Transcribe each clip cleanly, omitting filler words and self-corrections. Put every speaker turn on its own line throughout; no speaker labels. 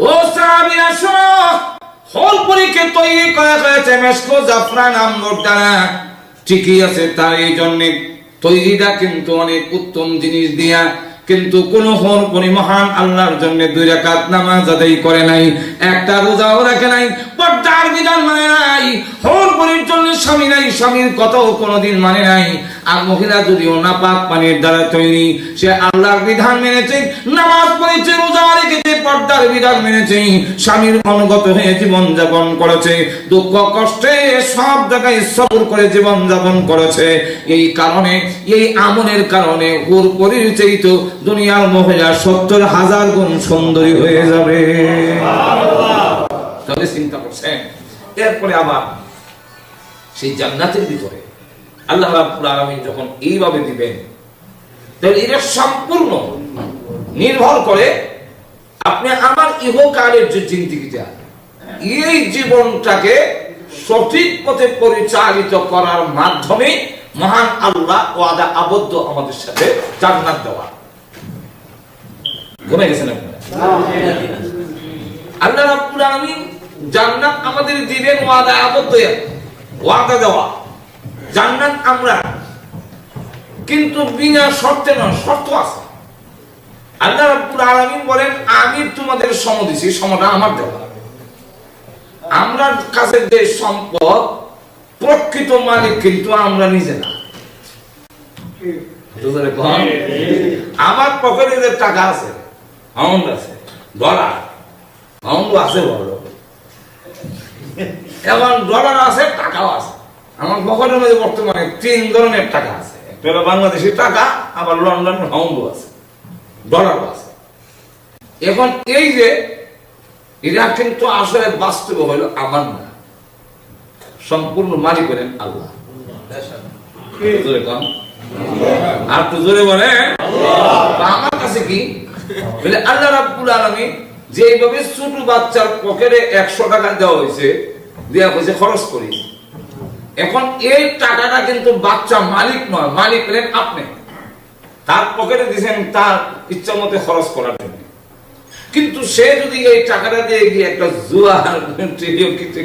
ও সাহাবী আসো, হলপুরিকে তৈরি করা হয়েছে মেশকো জাফরান আম্বর দ্বারা, ঠিকই আছে। তার এই জন্য তৈরিটা কিন্তু অনেক উত্তম জিনিস দিয়া, কিন্তু কোন হলপুরি মহান আল্লাহর জন্য 2 রাকাত নামাজ আদায় করে নাই, একটা রোজাও রাখে নাই, পর্দার বিধান মানে নাই, হলপুরির জন্য স্বামী নাই, স্বামীর কথাও কোনোদিন মানে নাই। আর মহিলা যদিও নাপাক পানির দ্বারা তৈরি, সে আল্লাহর বিধান মেনেছে, নামাজ পড়েছে, রোজা রেখেছে, পর্দার বিধান মেনেছে, স্বামীর অনুগত হয়ে জীবন যাপন করেছে, দুঃখ কষ্টে সব জায়গায় সবর করে জীবন যাপন করেছে। এই কারণে, এই আমলের কারণে হুরপরির চাইতে দুনিয়ার মহিলা 70,000 গুণ সুন্দরী হয়ে যাবে। তবে চিন্তা করছেন, এরপরে আবার সেই জান্নাতের ভিতরে আল্লাহ রাব্বুল আলামিন যখন এইভাবে দিবেন, তাহলে এটা সম্পূর্ণ নির্ভর করে আপনি আমার ইহকালের যে জিন্দেগিটা, এই জীবনটাকে সঠিক পথে পরিচালিত করার মাধ্যমে মহান আল্লাহ ওয়াদা আবদ্ধ আমাদের সাথে জান্নাত দেওয়া। ঘুমে গেছেন আপনারা? আল্লাহ রাব্বুল আলামিন জান্নাত আমাদের দিবেন, ওয়াদা আবদ্ধ, ওয়াদা দেওয়া জান্নাত আমরা, কিন্তু বিনা শর্তে নয়, শর্ত আছে। আল্লাহ রাব্বুল আলামিন বলেন আমি তোমাদের সম দিছি, সমটা আমার দেওয়া। আমরা কাছে যে সম্পদ, প্রকৃত মালিক কিন্তু আমরা নিজে না। আমার পকেটে যে টাকা আছে, পাউন্ড আছে, ডলার, পাউন্ড আছে, বড় এবং ডলার আছে, টাকাও আছে। আমার পকেটের মধ্যে বর্তমানে 3 ধরনের টাকা আছে, একটা হলো বাংলাদেশি টাকা, আবার লন্ডন পাউন্ড আছে, ডলার আছে। এখন এই যে এরা কিন্তু আসলে বাস্তবে হলো আমার না, সম্পূর্ণ মালিক হলেন আল্লাহ। আর তো জোরে বলে আমার কাছে কি বলে, আল্লাহ রাব্বুল আলামিন যেভাবে ছোট বাচ্চার পকেটে 100 টাকা দেওয়া হয়েছে, দেওয়া হয়েছে খরচ করি। এখন এই টাকাটা কিন্তু বাচ্চা মালিক নয়, মালিক হলেন আপনি। তার পকেটে দিয়েছেন তার ইচ্ছা মতো খরচ করার জন্য, কিন্তু সে যদি এই টাকাটা দিয়ে গিয়ে একটা জুয়া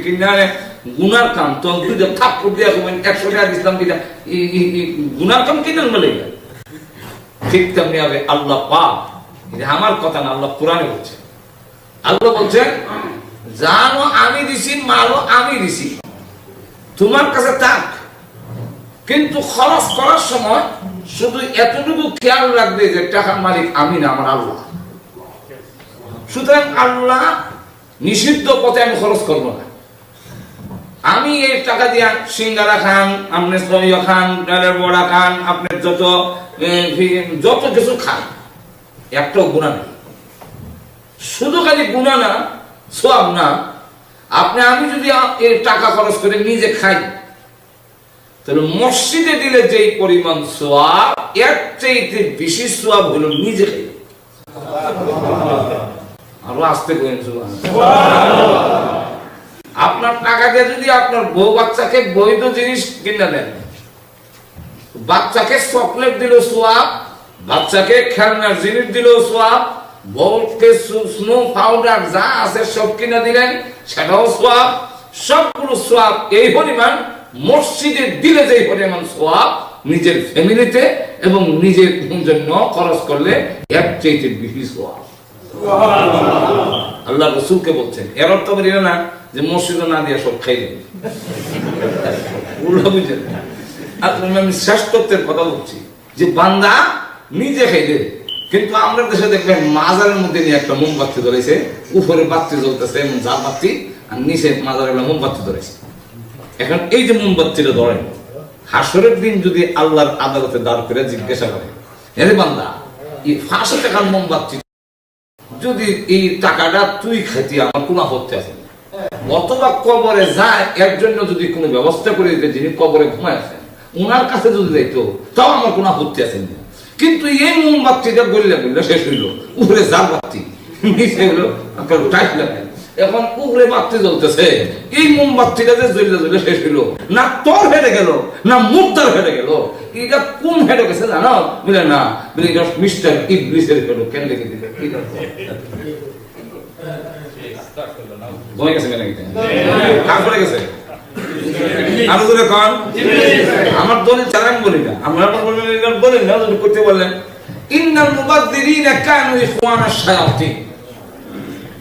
কিনে গুনার কাম, তো থাপ্পড় দিয়ে 100 টাকা দিলাম, গুনার কাম কিনে বলে। ঠিক তেমনি হবে আল্লাহ পাক, আমার কথা না, আল্লাহ কোরআনে বলছে। আল্লাহ বলছেন জানো আমি দিছি, মালও আমি দিছি, তোমার কাছে থাক, কিন্তু খরচ করার সময় শুধু এতটুকু খেয়াল রাখবে যে টাকার মালিক আমি না, আমার আল্লাহ। সুতরাং আল্লাহ নিষিদ্ধ পথে আমি খরচ করব না। আমি এই টাকা দিয়ে সিঙ্গারা খান, আপনি সরিয়া খান, ডালের বড়া খান, আপনার যত কিছু খান, একটাও গুনাহ নেই। শুধু খালি গুনাহ না, সওয়াব না। আমি যদি এই টাকা খরচ করে নিজে খাই, তাহলে মসজিদে দিলে যেই পরিমাণ সওয়াব, এর চাইতে বেশি সওয়াব হলো নিজে খাই। আরো আসতে করেন আপনার টাকা দিয়ে যদি আপনার বউ বাচ্চাকে বৈধ জিনিস কিনে দেন, বাচ্চাকে চকলেট দিল সোয়াব, বাচ্চাকে খেলনার জিনিস দিল সোয়াব, বউকে স্নো পাউডার যা আছে সব কিনে দিলেন, সেটাও সোয়াব। সবগুলো সোয়াব এই পরিমাণ মসজিদে দিলে যে পরিমাণ সোয়াব, নিজের ফ্যামিলিতে এবং নিজের জন্য খরচ করলে এর চাইতে বেশি সোয়াব। আল্লাহ রাসূলকে বলছেন, এর অর্থ বেরিয়ে না যে মসজিদে না দিয়ে সব খাই দেবে, বুঝলেন? আমি শ্রেষ্ঠত্বের কথা বলছি যে বান্দা নিজে খাই দেবে। কিন্তু আমরা দেশে দেখবেন মাজারের মধ্যে নিয়ে একটা মোমবাতি ধরেছে, উপরে বাতি জ্বলতেছে এমন যা বাতি, আর নিচে মাজারে মোমবাতি ধরেছে। এখন এই যে মোমবাতিটা ধরেন, হাসরের দিন যদি আল্লাহর আদালতে দাঁড় করে জিজ্ঞাসা করে, আরে বান্দা এই 500 টাকার মোমবাতি যদি এই টাকাটা তুই খেতি, আমার কোনো আপত্তি আছে, অথবা কবরে যায় এর জন্য যদি কোনো ব্যবস্থা করে দিতে, যিনি কবরে ঘুমায় আছেন ওনার কাছে যদি যাইতো, তাও আমার কোনো আপত্তি আছে। কিন্তু এই মোমবাতিটা গড়লে শেষ হইলো, উপরে যার বাতি, নিচে হলো টাইট লাগাই। এখন উপরে বাতি জ্বলতেছে, এই মোমবাতিটা যে জ্বললে শেষ হইলো, না তোর হেঁটে গেল না মুক্তার হেঁটে গেল, এটা কোন হেঁটে গেছে জানো? বলে না, বলে এটা মিস্টার ইবলিসের হেঁটো। কেন লিখে দিলে ঘুমাই গেছে নাকি কাজ করে গেছে আরো দূরে কন আমার দলিল চালান বলি না আমরা বলেন না যদি করতে বললেন ইন্নাল মুবাদদিরিনা কানু ইখওয়ানাশ শায়াতিন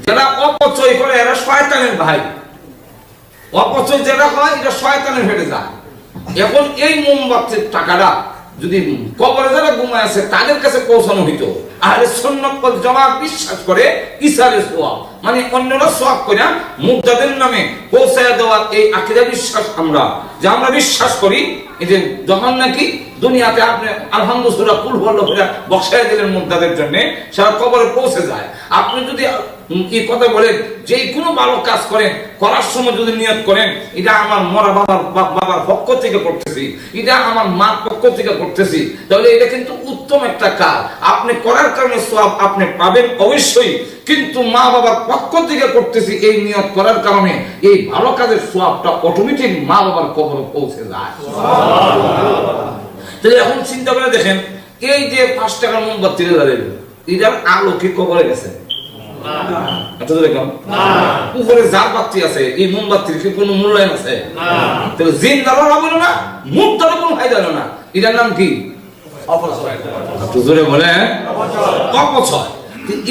যারা অপচয় করে এরা শয়তানের ভাই অপচয় যেটা হয় এটা শয়তানের ভেটে যায় এখন এই মোমবাতির টাকাটা যদি কবরে যারা ঘুমায় আছে তাদের কাছে পৌঁছানো হইতো আহলে সুন্নাত ওয়াল জামাত বিশ্বাস করে ইসারে সওয়াব মানে অন্যরা সওয়াব করে মুক্তাদের নামে পৌঁছায় দেওয়ার এই আকীদা বিশ্বাস আমরা যে আমরা বিশ্বাস করি এই যে যখন নাকি দুনিয়াতে আপনি আলহামদুলিল্লাহ সূরা কুল হুয়াল্লাহু বক্সায় দিলেন মুক্তাদের জন্য সারা কবরে পৌঁছে যায় আপনি যদি এই কথা বলেন যে কোনো ভালো কাজ করেন করার সময় যদি নিয়ত করেন এটা আমার মরা বাবার পক্ষ থেকে করতেছি এটা আমার মার পক্ষ থেকে করতেছি তাহলে এটা কিন্তু উত্তম একটা কাজ আপনি করার কারণে সওয়াব আপনি পাবেন অবশ্যই কিন্তু মা বাবার পক্ষ থেকে করতেছি এই নিয়ত করার কারণে এই ভালো কাজের সওয়াবটা অটোমেটিক মা বাবার কবরে পৌঁছে যায় তাহলে এখন চিন্তা করে দেখেন এই যে 5 টাকার মোমবাতি জ্বালালেন এটার আলো কি কবরে গেছে উপরে যার বাতি আছে এই মোমবাতির কি কোনো মূল্যায়ন আছে তাহলে জিন্দারও হবে না মুক্তারও কোনো ফায়দা হলো না এটার নাম কি অপচয় বলে অপচয়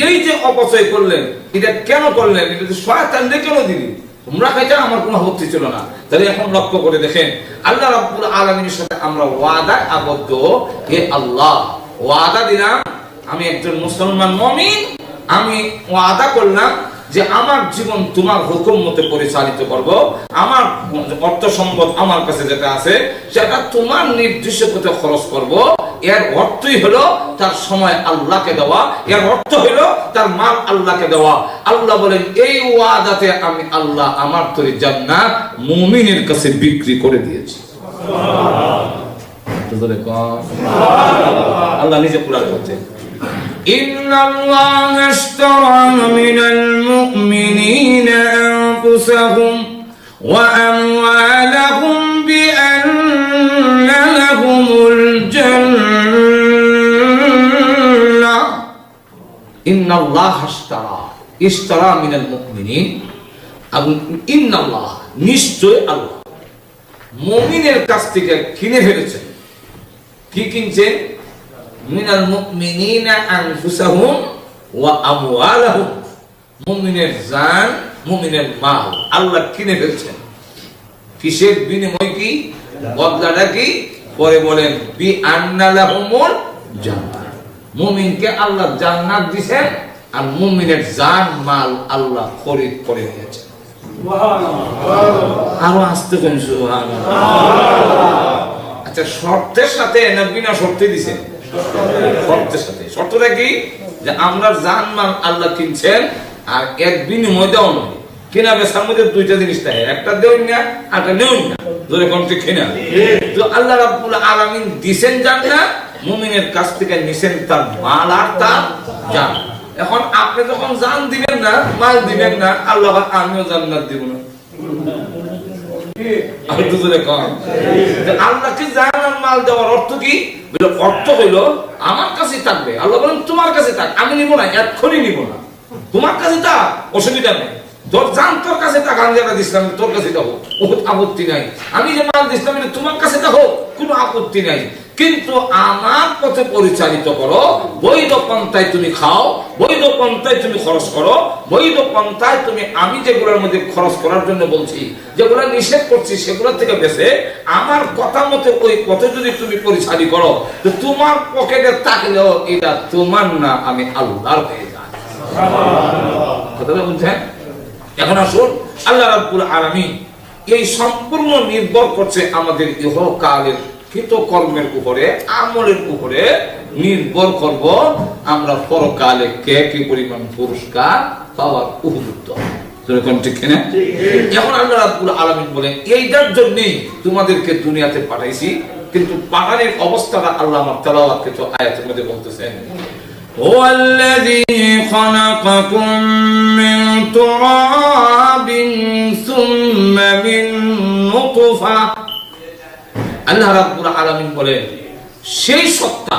এই যে অপচয় করলেন এটা কেন করলেন এটা শয়তান কেন দিলি তোমরা খাইতে আমার কোনো আপত্তি ছিল না তাহলে এখন লক্ষ্য করে দেখেন আল্লাহ রাব্বুল আলামিনের সাথে আমরা ওয়াদা আবদ্ধ হে আল্লাহ ওয়াদা দিলাম আমি একজন মুসলমান মুমিন আমি ওয়াদা করলাম যে আমার জীবন তোমার হুকুম মতে পরিচালিত করব আমার অর্থ সম্পদ আমার কাছে যেটা আছে সেটা তোমার নির্দিষ্ট পথে খরচ করব এর অর্থই হলো তার সময় আল্লাহকে দেওয়া এর অর্থ হলো তার মাল আল্লাহকে দেওয়া আল্লাহ বলেন এই ওয়াদাতে আমি আল্লাহ আমার তরি জান্নাত মুমিনের কাছে বিক্রি করে দিয়েছি সুবহানাল্লাহ আল্লাহ নিজে পুরা করছেন إن الله اشترى من المؤمنين أنفسهم وأموالهم بأن لهم الجنة إن الله اشترى من المؤمنين إن الله নিশ্চয় আল্লাহ মুমিনের কাছ থেকে কিনে ফেলেছেন কি কিনছেন মিনাল মুমিনিনা আনফুসাহুম ওয়া আমওয়ালাহুম মুমিনের জান মুমিনের মাল আল্লাহ কিনে ফেলছেন কিসের বিনিময় কি বদলাটা কি পরে বলেন বি আন্না লাহুমুল জান্নাত মুমিনকে আল্লাহ জান্নাত দিবেন আর মুমিনের জান মাল আল্লাহ খরিদ করে নিয়েছেন সুবহানাল্লাহ আরো আস্তে কোন সুবহানাল্লাহ আচ্ছা শর্তের সাথে না বিনা শর্তে দিবেন শর্তের সাথে শর্তটা কি যে আমরা জানমান আল্লাহ কিনছেন আর এক বিনিময় দেওয়া নয় কিনা বেচার মধ্যে দুইটা জিনিস থাকে একটা দেউন না আরটা নেউন না ধরে কোন ঠিক কিনা তো আল্লাহ রাব্বুল আলামিন দিবেন জান্নাত মুমিনের কাছ থেকে নিছেন তার মাল আর তার জান এখন আপনি যখন জান দিবেন না মাল দিবেন না আল্লাহ আমিও জান্নাত দিব না আল্লাহকে জান আর মাল দেওয়ার অর্থ কি অর্থ হইলো আমার কাছে থাকবে আল্লাহ বলেন তোমার কাছে থাক আমি নিব না এক্ষুনি নিব না তোমার কাছে থাক অসুবিধা নেই তোর জান তোর কাছে থাক আমি যেটা দিচ্ছিলাম তোর কাছে থাকো বহুত আপত্তি নাই আমি যে মাল দিচ্ছিলাম তোমার কাছে থাকো কোনো আপত্তি নাই কিন্তু আমার পথে পরিচালিত করো বৈধ পন্থায় তুমি খাও বৈধ পন্থায় তুমি খরচ করো বৈধ পন্থায় তুমি আমি যেগুলোর মধ্যে খরচ করার জন্য বলছি যেগুলো নিষেধ করছি সেগুলোর থেকে বেঁচে আমার কথা মতো ওই পথে যদি তুমি পরিচালিত করো তো তোমার পকেটে থাকলেও এটা তোমার না আমি আল্লাহর হয়ে যাই কথাটা বুঝছেন এখন আসুন আল্লাহ রাব্বুল আলামিন এই সম্পূর্ণ নির্ভর করছে আমাদের ইহকালের কৃতকর্মের উপরে আমলের উপরে নির্ভর করব আমরা পরকালে কে কি পরিমাণ পুরস্কার পাওয়ার উপযুক্ত এখন আল্লাহ রাব্বুল আলামিন বলেন এইটার জন্যই তোমাদেরকে দুনিয়াতে পাঠাইছি কিন্তু পাঠানোর অবস্থাটা আল্লাহ আমার তেলাওয়াতকৃত আয়াতের মধ্যে বলতেছেন هو الذي خلقكم من تراب ثم من نطفة আল্লাহ রাব্বুল আলামিন বলেন সেই সত্তা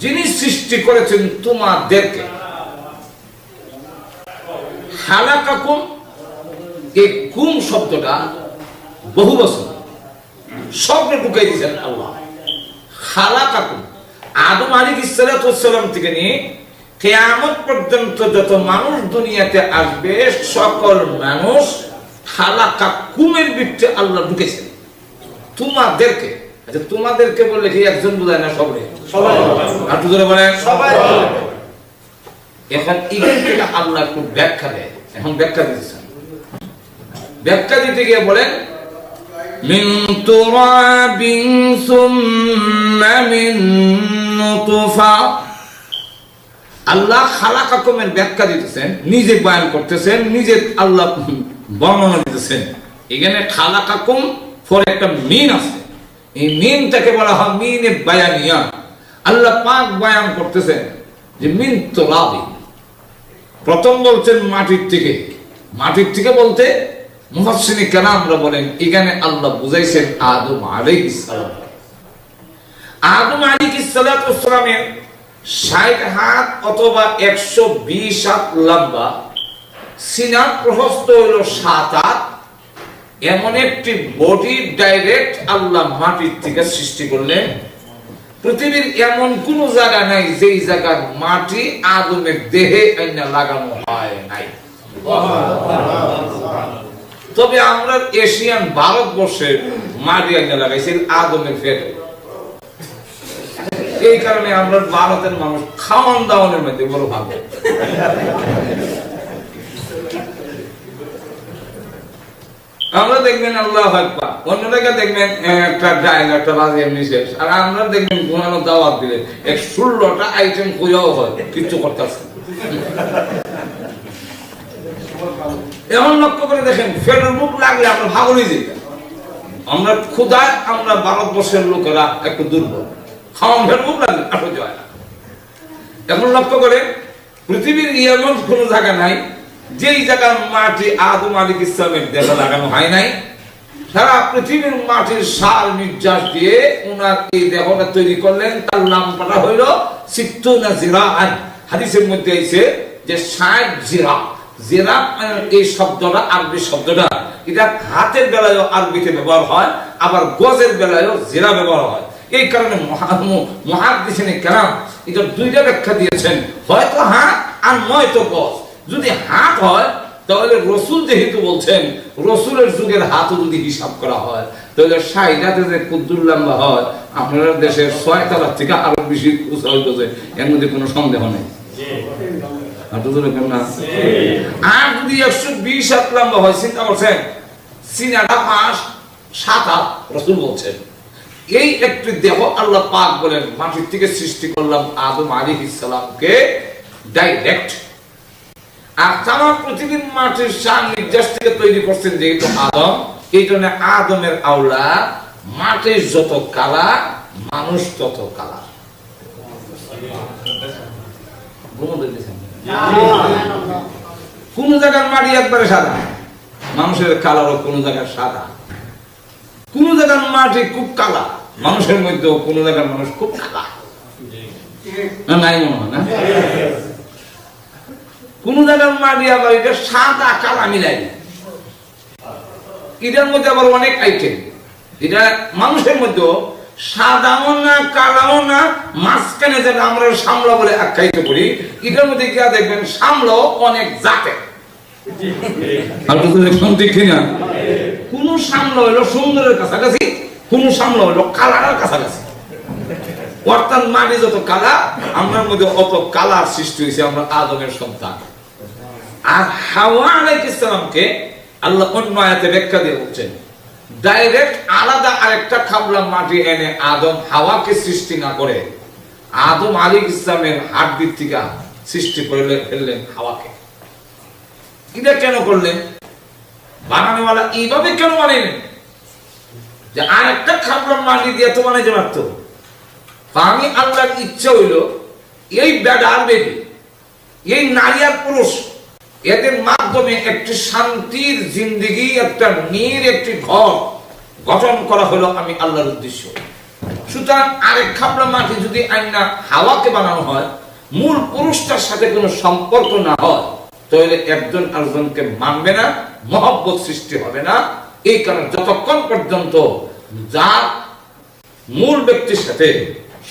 যিনি সৃষ্টি করেছেন তোমাদেরকে খালাকাকুম, এই কুম শব্দটা বহু বছর স্বপ্নে ঢুকাই দিয়েছেন আল্লাহ। খালাকাকুম, আদম আলাইহিস সালাম থেকে নিয়ে কিয়ামত পর্যন্ত যত মানুষ দুনিয়াতে আসবে সকল মানুষ খালাকাকুমের ভিতরে আল্লাহ ঢুকেছেন। তোমাদেরকে, আচ্ছা তোমাদেরকে বললে কি একজন বোঝায় না? সবাই, সবাই একটু ধরে বলেন সবাই। এখন এখান থেকে আল্লাহ একটু ব্যাখ্যা দেয়। এখন ব্যাখ্যা দিতেছেন, ব্যাখ্যা দিতে গিয়ে বলেন মিন তুরাবিন সুম্মা মিন নুতফা। আল্লাহ খালাকাকুমের ব্যাখ্যা দিতেছেন, নিজে বয়ান করতেছেন, নিজে আল্লাহ বর্ণনা দিতেছেন। এখানে খালাকাকুম পরে একটা মিন আছে, এই মিনটাকে বলা হয় মিনে বায়ানিয়া। আল্লাহ পাক বয়ান করতেছেন যে মিন তুরাবিন, প্রথম বলছেন মাটির থেকে। মাটির থেকে বলতে মুফাসসিরিনে কেরামরা বলেন এখানে আল্লাহ বুঝাইছেন আদম আলাইহিস সালাম। আদম আলাইহিস সালামের ৬০ হাত অথবা ১২০ হাত লম্বা, সিনার প্রস্থ হলো ৭ হাত। এমন একটি বডি ডাইরেক্ট আল্লাহ মাটির থেকে সৃষ্টি করলেন। পৃথিবীর এমন কোন জায়গা নাই যেই জায়গার মাটি আদমের দেহে আইনা লাগানো হয় নাই। তবে আমরা এশিয়ান ভারতবর্ষের মাটি আইনা লাগাইছি আদমের পেটে। এই কারণে আমরা ভারতের মানুষ খাওয়ান দাওয়ানের মধ্যে বড় ভালো। আমরা দেখবেন আল্লাহ আকবার, অন্য জায়গায় দেখবেন একটা ডাইল একটা রাজি এমনি শেষ, আর আমরা দেখবেন ঘুমানো দাওয়াত দিলে ১৬টা আইটেম কইয়াও হয়, কিচ্ছু করতেছে। এমন লক্ষ্য করে দেখেন, ফেরের মুখ লাগলে আমরা ভাগলই যাই। আমরা ক্ষুধায় আমরা ভারতবর্ষের লোকেরা একটু দুর্বল, খাওয়ান ফের মুখ লাগলে আসতে হয় না। এখন লক্ষ্য করে পৃথিবীর এমন কোন জায়গা নাই যেই জায়গার মাটি আদম আলাইহিস সালামের দেহে লাগানো হয় নাই। সারা পৃথিবীর মাটির সার নির্যাস দিয়ে ওনার এই দেহটা তৈরি করলেন। তার নামটা হইল ৬০ জিরাআন। হাদিসের মধ্যে আছে যে ৬০ জিরা। জিরা এই শব্দটা আরবি শব্দটা, এটা হাতের বেলায়ও আরবিতে ব্যবহার হয়, আবার গজের বেলায়ও জিরা ব্যবহার হয়। এই কারণে মুহাদ্দিসিনে কেরাম এটা দুইটা ব্যাখ্যা দিয়েছেন, হয়তো হাত আর নয়তো গজ। যদি হাত হয় তাহলে রসুল যেহেতু বলছেন, রসুলের যুগের হাতও যদি হিসাব করা হয় তাহলে ৬০ হাতে যে কুদ্দুর লম্বা হয়, আপনার দেশের ৬ তলার থেকে আরো বেশি উঁচা হইতেছে, এর মধ্যে কোনো সন্দেহ নেই। আর যদি ১২০ হাত লম্বা হয়, চিন্তা করছেন সিনাটা ৫-৭ হাত, রসুল বলছেন। এই একটি দেহ আল্লাহ পাক বলেন মাটির থেকে সৃষ্টি করলাম আদম আলাইহিস সালামকে ডাইরেক্ট। আর তারা পৃথিবীর মাটির সার নির্যাস থেকে তৈরি করছেন যেহেতু আদম, এই জন্য আদমের আওলা মাটির যত কালা মানুষ তত কালা। কোন জায়গার মাটি একবারে সাদা, মানুষের কালারও কোন জায়গার সাদা। কোন জায়গার মাটি খুব কালা, মানুষের মধ্যেও কোন জায়গার মানুষ খুব কালা নাই মনে হয় না। কোন জায়গার মাটি আবার এটা সাদা কালা মিলাই, এটার মধ্যে আবার অনেক আইটেম। এটা মানুষের মধ্যে সাদাও না কালাও না, মাঝখানে যেটা আমরা সামলা বলে আখ্যায়িত করি, এটার মধ্যে গিয়া দেখবেন সামলাও অনেক জাতের। কোন সামলা হইলো সুন্দরের কাছাকাছি, কোন সামলা হইলো কালারের কাছাকাছি। অর্থাৎ মাটি যত কালা, আমার মধ্যে অত কালার সৃষ্টি হয়েছে, আমরা আদমের সন্তান। আর হাওয়া আলাইহিস সালামকে আল্লাহ অন্য আয়াতে ব্যাখ্যা দিয়ে বলছেন ডাইরেক্ট আলাদা আরেকটা খাবলা মাটি এনে আদম হাওয়াকে সৃষ্টি না করে আদম আলাইহিস সালামের হাড়ির থেকে সৃষ্টি করে ফেললেন হাওয়াকে। এটা কেন করলেন? বানানোওয়ালা এইভাবে কেন বানাইলেন যে আরেকটা খাবলা মাটি দিয়ে তো বানাইতে পারত? আমি আল্লাহর ইচ্ছা হইল এই বেটা আর বেটি, এই নারী আর পুরুষ, এদের মাধ্যমে একটি শান্তির জিন্দেগি, একটা নীর একটি ঘর গঠন করা হলো আমি আল্লাহর উদ্দেশ্য। সুতরাং আরেক খাবলা মাটি যদি আইনা হাওয়াকে বানানো হয়, মূল পুরুষটার সাথে কোনো সম্পর্ক না হয়, তাহলে একজন আরেকজনকে মানবে না, মহব্বত সৃষ্টি হবে না। এই কারণে যতক্ষণ পর্যন্ত যার মূল ব্যক্তির সাথে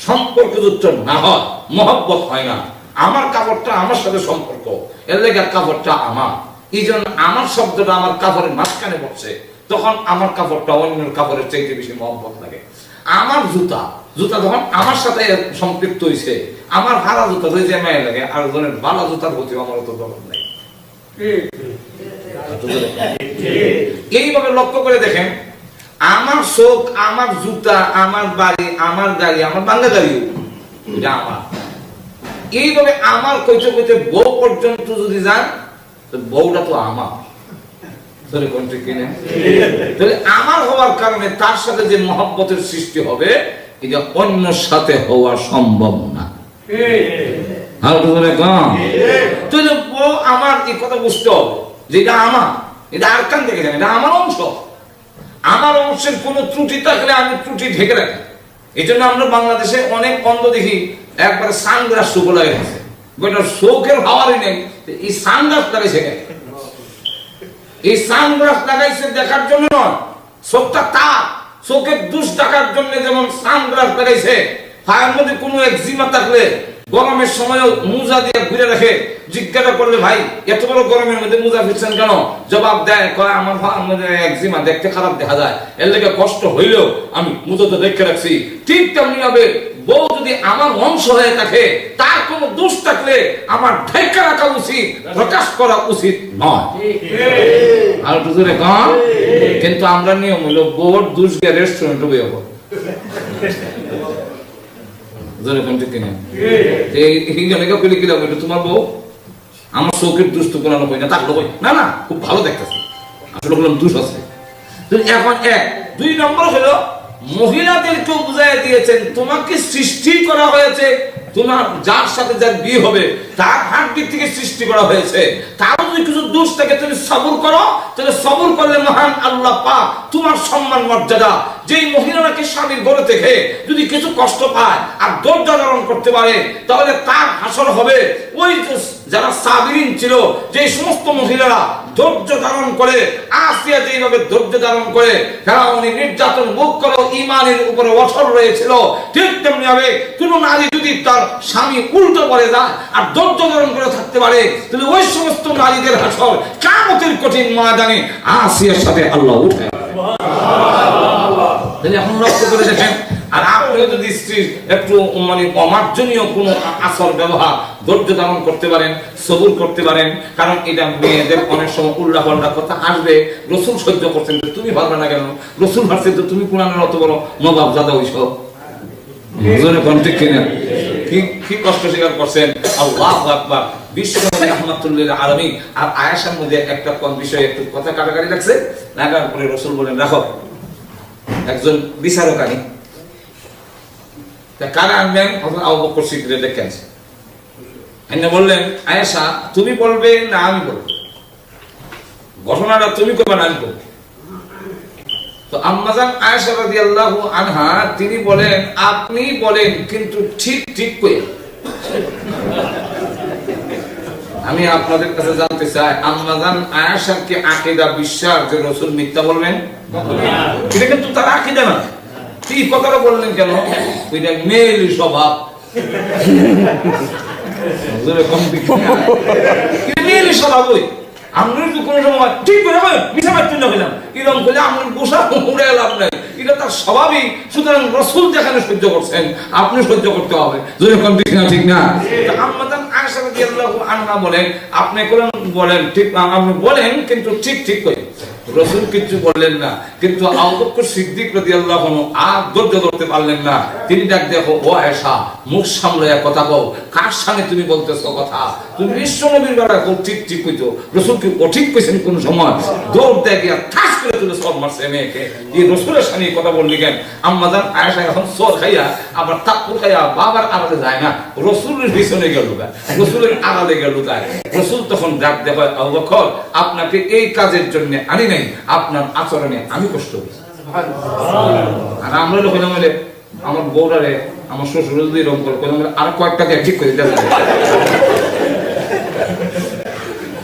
সম্পর্কযুক্ত না হয়, মহব্বত হয় না। আমার কাপড়টা আমার সাথে সম্পর্ক, এর লেগে কাপড়টা আমার, এই জন্য আমার শব্দটা আমার কাপড়ের মাঝখানে পড়ছে, তখন আমার কাপড়টা অন্য কাপড়ের চাইতে বেশি মহব্বত লাগে। আমার জুতা যখন আমার সাথে সম্পৃক্ত হয়েছে, আমার ভাড়া জুতা রয়েছে মায়ের লাগে, আর জনের ভাড়া জুতার প্রতি আমার অত দরদ নাই। এইভাবে লক্ষ্য করে দেখেন, আমার শোক, আমার জুতা, আমার বাড়ি, আমার গাড়ি, আমার বাংলা গাড়িও এটা আমার। এইভাবে আমার কইতে কইতে বউ পর্যন্ত যদি যান, তো বউটা তো আমার। তাহলে আমার হওয়ার কারণে তার সাথে যে মহব্বতের সৃষ্টি হবে, এটা অন্য সাথে হওয়া সম্ভব না। তাহলে বউ আমার, এই কথা বুঝতে হবে যে এটা আমার, এটা আর কান থেকে জানি, এটা আমার অংশ। আমার অংশের কোন ত্রুটি থাকলে আমি ত্রুটি ঢেকে রাখি। এই জন্য আমরা বাংলাদেশে অনেক অন্ধ দেখি একবারে সানগ্লাস শুকো লাগে গেছে, ওইটা শোকের হওয়ারই নেই। এই সানগ্লাস লাগাইছে কেন? এই সানগ্লাস লাগাইছে দেখার জন্য নয়, চোখটা তার চোখের দুষ দেখার জন্য। যেমন সানগ্লাস লাগাইছে, পায়ের মধ্যে কোনো একজিমা থাকলে গরমের সময় মোজা দিয়ে ঘুরে রাখে, জিজ্ঞাসা করলে ভাই এত বড় গরমের মধ্যে মোজা ফিরছেন কেন? জবাব দেয়, কয় আমার পায়ের মধ্যে একজিমা, দেখতে খারাপ দেখা যায়, এর লেগে কষ্ট হইলেও আমি মোজাটা দেখে রাখছি। ঠিক তেমনি ভাবে বউ যদি আমার অংশ হয়ে থাকে, তার কোনো দোষ থাকলে আমার ঢেকে রাখা উচিত, প্রকাশ করা উচিত নয়। আর দুজনে কম, কিন্তু আমরা নিয়ম হলো বউর দোষ গিয়ে রেস্টুরেন্টে বইয়া পড়ে। তোমার বউ আমার চোখের দুষ্ট কোনানো কই না, থাকলো কই না, না খুব ভালো দেখতেছে, আসলে বললাম দোষ আছে। এখন এক দুই নম্বর হলো, মহিলাদেরকেও বুঝাই দিয়েছেন তোমাকে সৃষ্টি করা হয়েছে, তোমার যার সাথে যার বিয়ে হবে তার হাড় থেকে সৃষ্টি করা হয়েছে। তার যদি কিছু দোষ থাকে তুমি সবর করো, তাহলে সবর করলে মহান আল্লাহ পাক তোমার সম্মান মর্যাদা। যেই মহিলাকে স্বামীর ঘরে থেকে যদি কিছু কষ্ট পায় আর ধৈর্য ধারণ করতে পারে, তাহলে তার হাসর হবে ওই যারা সাবিরিন ছিল, যে সমস্ত মহিলারা ধৈর্য ধারণ করে, আসিয়া যেভাবে ধৈর্য ধারণ করে ফেরাউনি নির্যাতন মুখ করো ঈমানের উপরে অটল রয়েছিল, ঠিক তেমনি ভাবে কোন নারী যদি তার স্বামী উল্টো করে যায় আর ধৈর্য ধারণ করে থাকতে পারে, তাহলে ওই সমস্ত নারীদের হাসর কিয়ামতের কঠিন ময়দানে আসিয়ার সাথে আল্লাহ উঠে। তাহলে এখন লক্ষ্য করে দেখেন, আর আপনিও যদি স্ত্রীর একটু মানে অমার্জনীয় কোনো আচরণ ব্যবহার ধৈর্য ধারণ করতে পারেন, সবুর করতে পারেন, কারণ এটা মেয়েদের অনেক সময় উল্টা পাল্টা কথা আসবে। রসুল সহ্য করছেন, তুমি পারবে না কেন? রসুল ভাবছেন তো তুমি কোরআনের অত বড় নবাব জাদা হইছ, ঠিক কিনা? কি কষ্ট স্বীকার করছেন। আল্লাহু আকবার। বিশ্বনবী রাহমাতুল্লিল আলামিন আর আয়েশার মধ্যে একটা কোন বিষয়ে একটু কথা কাটাকাটি লাগছে, লাগার পরে রাসূল বলেন রাখো। একজন বিচারক আনি, কারা আনবেন? আবু বকর সিদ্দিক ডেকে আনছে। বললেন আয়েশা তুমি বলবে না আমি বলবো, ঘটনাটা তুমি কবে না আমি বলবো। তো আম্মাজান আয়েশা রাদিয়াল্লাহু আনহা তিনি বলেন আপনি বলেন, কিন্তু ঠিক ঠিক কই। আমি আপনাদের কাছে জানতে চাই, আম্মাজান আয়েশার কি আকীদা বিশ্বাস যে রাসূল মিথ্যা বলবেন? এটা কিন্তু তার আকীদা না। এই কথাটা বললেন কেন? ওইটা মেয়েলি স্বভাব, মেয়েলি স্বভাব। ওই আমরা তো কোনো সময় ঠিক করে মিশা মারতে না হইলাম এরকম বলে আমার গোসা উড়ে লাভ নাই, এটা তার স্বভাবই। সুতরাং রাসূল যেখানে সহ্য করছেন আপনি সহ্য করতে হবে, যদি কোন ঠিক না ঠিক না। আম্মাজান আয়েশা রাদিয়াল্লাহু আনহা বলেন আপনি বলেন ঠিক আপনি বলেন, কিন্তু ঠিক ঠিক কই। রাসূল কিছু বললেন না, কিন্তু আবু বকর সিদ্দিক রাদিয়াল্লাহু আনহু আর ধৈর্য ধরতে পারলেন না। তিনি ডাক দেখো, ও আয়েশা মুখ সামলায়া কথা কও, কার সামনে তুমি বলতেছো কথা? তুমি বিশ্ব নবীর বেলা ঠিক ঠিক কইতো, রাসূল কি অঠিক কইছেন কোন সময়? দৌড় দেয় গিয়া ঠাস করে তুলে সব মারছে মেয়েকে। এই রাসূলের সামনে কথা বললি কেন? আম্মাজান আয়েশা এখন সর খাইয়া আবার তাকপুর খাইয়া বাবার আড়ালে যায় না, রাসূলের পিছনে গেল, রাসূলের আড়ালে গেল। রাসূল তখন ডাক দেখো, আবু বকর আপনাকে এই কাজের জন্য আনি নাই, আপনার আচরণে আমি কষ্ট পেয়েছি। আর আমরা লোক হইলে আমার বউরারে আমার শ্বশুর যদি এরকম করে আর কয়েকটা ঠিক করে দিতে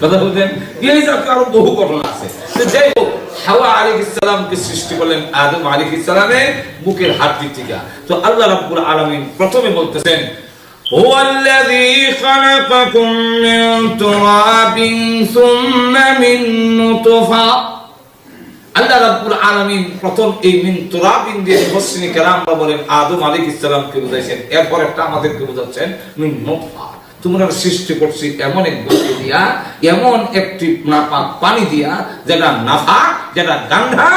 কথা বলতেন, এই জাতীয় আরো বহু ঘটনা আছে। যাই হোক, হাওয়া আলাইহিস সালামকে সৃষ্টি করলেন আদম আলাইহিস সালামের বুকের হাড্ডি থেকে। তো আল্লাহ রাব্বুল আলামিন প্রথমে বলতেছেন হুয়াল্লাযী খালাকাকুম মিন তুরাবিন সুম্মা মিন নুতফা। আল্লাহ রাব্বুল আলামিন প্রথম এই মিন তুরাবিন দিয়ে মুফাসসিরিন কেরামরা বলেন আদম আলাইহিস সালামকে বুঝাইছেন, এরপর একটা আমাদেরকে বোঝাচ্ছেন মিন নুতফা। তোমরা সৃষ্টি করছি এমন এক বস্তু দিয়া, এমন একটি নাপাক পানি দিয়া, যেটা নাফাক, যেটা গান্ধা,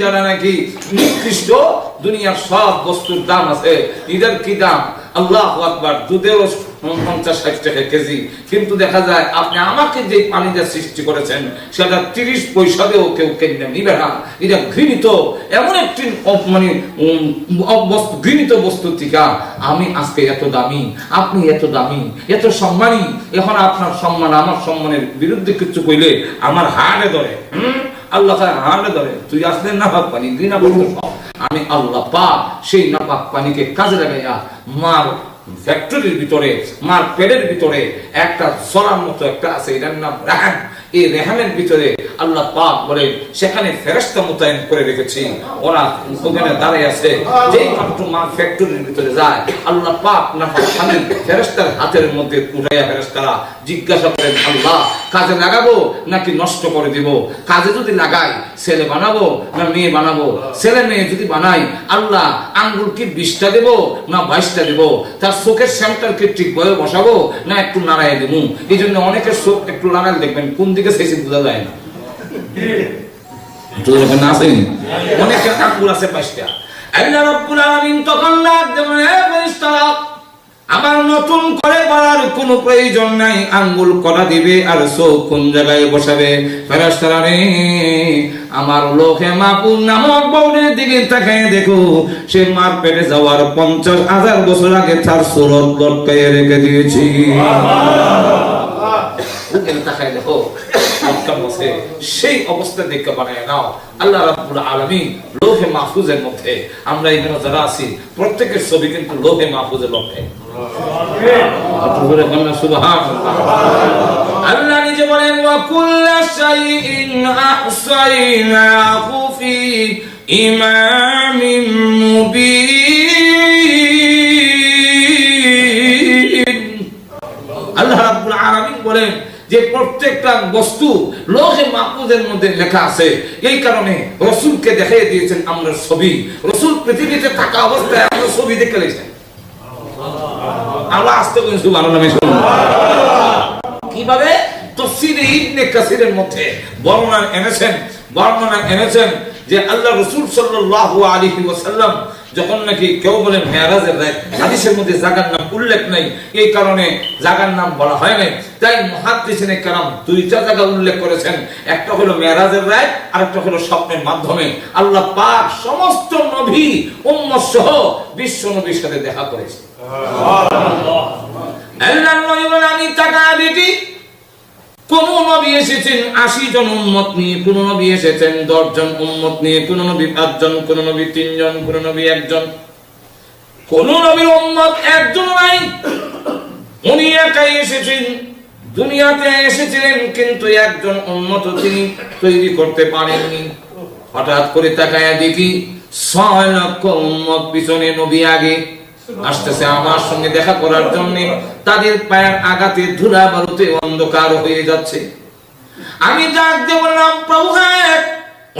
যারা নাকি নিকৃষ্ট। দুনিয়ার সব বস্তুর দাম আছে, এটার কি দাম? আল্লাহু আকবার, দুধেরও 50-60 টাকা কেজি। কিন্তু দেখা যায় আপনি আমাকে যে পানি দিয়ে সৃষ্টি করেছেন সেটা 30 পয়সা দিয়েও কেউ কিনে নিবে না। এটা ঘৃণিত, এমন একটি মানে ঘৃণিত বস্তু থেকে আমি আজকে এত দামি, আপনি এত দামি, এত সম্মানী। এখন আপনার সম্মান আমার সম্মানের বিরুদ্ধে কিছু কইলে আমার হাড়ে ধরে, আল্লাহ হাড়ে ধরে। তুই আসলে নাপাক পানি ঘৃণা করবো। আমি আল্লাহ পাক সেই নাপাক পানিকে কাজে লাগাইয়া মার ফ্যাক্টরির ভিতরে, মার পেটের ভিতরে একটা সলার মতো একটা আছে, এটার নাম রেহান। এই রেহানের ভিতরে আল্লাহ পাক বলে সেখানে ফেরেশতা মোতায়েন করে রেখেছি, ওরা ওখানে দাঁড়িয়ে আছে। যেই মাত্র মা ফ্যাক্টরির ভিতরে যায়, আল্লাহ পাক নাপাক পানি ফেরেশতার হাতের মধ্যে উঠাইয়া ফেরেশতারা জিজ্ঞাসা করেন, আল্লাহ কাজে লাগাবো নাকি নষ্ট করে দিব? কাজে যদি লাগাই ছেলে বানাবো না মেয়ে বানাবো? ছেলে মেয়ে যদি বানাই, আল্লাহ আঙ্গুল কি 20টা দেব না 22টা দেব? তার চোখের সেন্টারকে ঠিক ভাবে বসাবো না একটু নাড়াই দেবো? এই জন্য অনেকের চোখ একটু নাড়াই দেখবেন কোন দিকে সেসে বোঝা যায় না। অনেকের আঙ্গুল আছে 22টা। আল্লাহ রাব্বুল আলামিন তখন ডাক দেবেন, হে ফেরেশতারা, আমার নতুন করে বাড়ার কোনো প্রয়োজন নাই। আঙ্গুল কটা দিবে আর চোখ কোন জায়গায় বসাবে? ফেরেশতারা রে, আমার লোহে মাহফুজ নামক বউনের দিকে তাকিয়ে দেখো, সে মার পেটে যাওয়ার 50,000 বছর আগে তার সুরত লটকাইয়ে রেখে দিয়েছি। তাকাই দেখো সেই অবস্থা দেখে বানায় নাও। আল্লাহ রাব্বুল আলামিন লোহে মাহফুজের মধ্যে, আমরা এখানে যারা আছি প্রত্যেকের ছবি কিন্তু লোহে মাহফুজের লক্ষ্যে। আল্লাহ নিজে বলেন, ওয়া কুল্লা শাইইন আহসাইনাহু ফি ইমামিন মুবিন। আল্লাহ রাব্বুল আলামিন বলেন যে প্রত্যেকটা বস্তু লোহে মাহফুজের মধ্যে লেখা আছে। এই কারণে রাসূলকে দেখিয়ে দিয়েছেন আমরা ছবি। রাসূল পৃথিবীতে থাকা অবস্থায় আমরা ছবি দেখে লেছেন। আল্লাহ আস্তে করে সুবহানাল্লাহ শুনুন কিভাবে তাফসীরে ইবনে কাসিরের মধ্যে বর্ণনা এনেছেন যে আল্লাহ রাসূল সাল্লাল্লাহু আলাইহি ওয়াসাল্লাম যখন নাকি কেউ বলেন মেরাজের রাত, হাদিসের মধ্যে জায়গার নাম উল্লেখ নাই, এই কারণে জায়গার নাম বলা হয় নাই। তাই মুহাদ্দিসিনে কেরাম দুইটা জায়গা উল্লেখ করেছেন, একটা হলো মেরাজের রাত আর একটা হলো স্বপ্নের মাধ্যমে। আল্লাহ পাক সমস্ত নবী উম্মত সহ বিশ্ব নবীর সাথে দেখা করেছে। আল্লাহর নবী বলেন, আমি টাকা দেখি কোন নবী এসেছেন 80 জন উম্মত নিয়ে, কোন নবী এসেছেন 10 জন উম্মত নিয়ে, কোন নবী 5 জন, কোন নবী 3 জন, কোন নবী 1 জন, কোন নবীর উম্মত একজন নাই। উনি একাই এসেছেন, দুনিয়াতে এসেছিলেন, কিন্তু একজন উম্মত তিনি তৈরি করতে পারেননি। হঠাৎ করে তাকায়া দেখি 6 লক্ষ উম্মত পিছনে, নবী আগে আসতেছে আমার সঙ্গে দেখা করার জন্য। তাদের পায়ের আঘাতে ধুলা বালুতে অন্ধকার হয়ে যাচ্ছে। আমি ডাক দিয়ে বললাম, প্রভু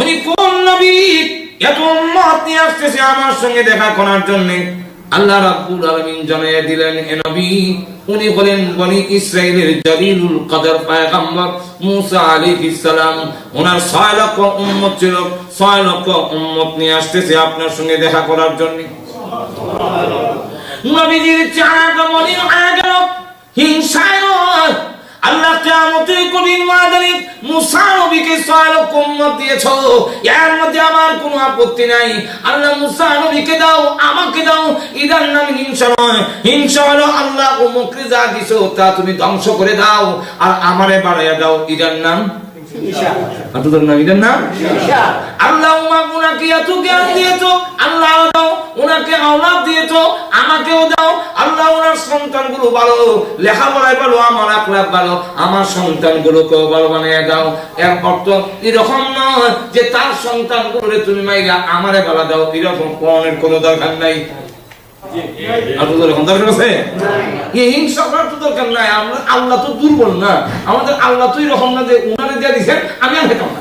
উনি কোন নবী? এত উম্মত নিয়ে আসতেছে আমার সঙ্গে দেখা করার জন্য। আল্লাহ রাব্বুল আলামিন জানিয়ে দিলেন, এ নবী উনি হলেন বনি ইসরাইলের জলিলুল কদর পয়গম্বর মুসা আলাইহিস সালাম। ওনার 6 লক্ষ উম্মত ছিল, 6 লক্ষ উম্মত নিয়ে আসতেছে আপনার সঙ্গে দেখা করার জন্য। নবীজির চেহারাটা মলিন হয়ে গেল, হিংসায় আল্লাহ কিয়ামতের কঠিন ময়দানে মুসা নবীকে 6 লক্ষ উম্মত দিয়েছো, এর মধ্যে আমার কোনো আপত্তি নাই। আল্লাহ মুসা নবীকে দাও, আমাকে দাও, এটার নাম হিংসা নয়। হিংসা হলো আল্লাহ উম্মতকে যা দিছো তা তুমি ধ্বংস করে দাও আর আমারে বাড়াইয়া দাও, এটার নাম আপনাদের নাম এটার নাম আল্লাহ উনাকে এত জ্ঞান দিয়েছো, আল্লাহ দাও উনাকে আওলাদ দিয়েছো, আমাকেও দাও আল্লাহ। ওনার সন্তানগুলো ভালো, লেখাপড়ায় ভালো, আমার আকলাক ভালো, আমার সন্তানগুলোকেও ভালো বানিয়ে দাও। এর অর্থ এরকম নয় যে তার সন্তানগুলোরে তুমি মাইরা আমারে ভালো দাও, এরকম কোনের কোনো দরকার নাই। আপনাদের এখন দরকার আছে এই হিংসা করার তো দরকার নাই। আমরা আল্লাহ তো দুর্বল না, আমাদের আল্লাহ তো এরকম না যে উনারে দিয়ে দিচ্ছেন আমি আর খেতাম না।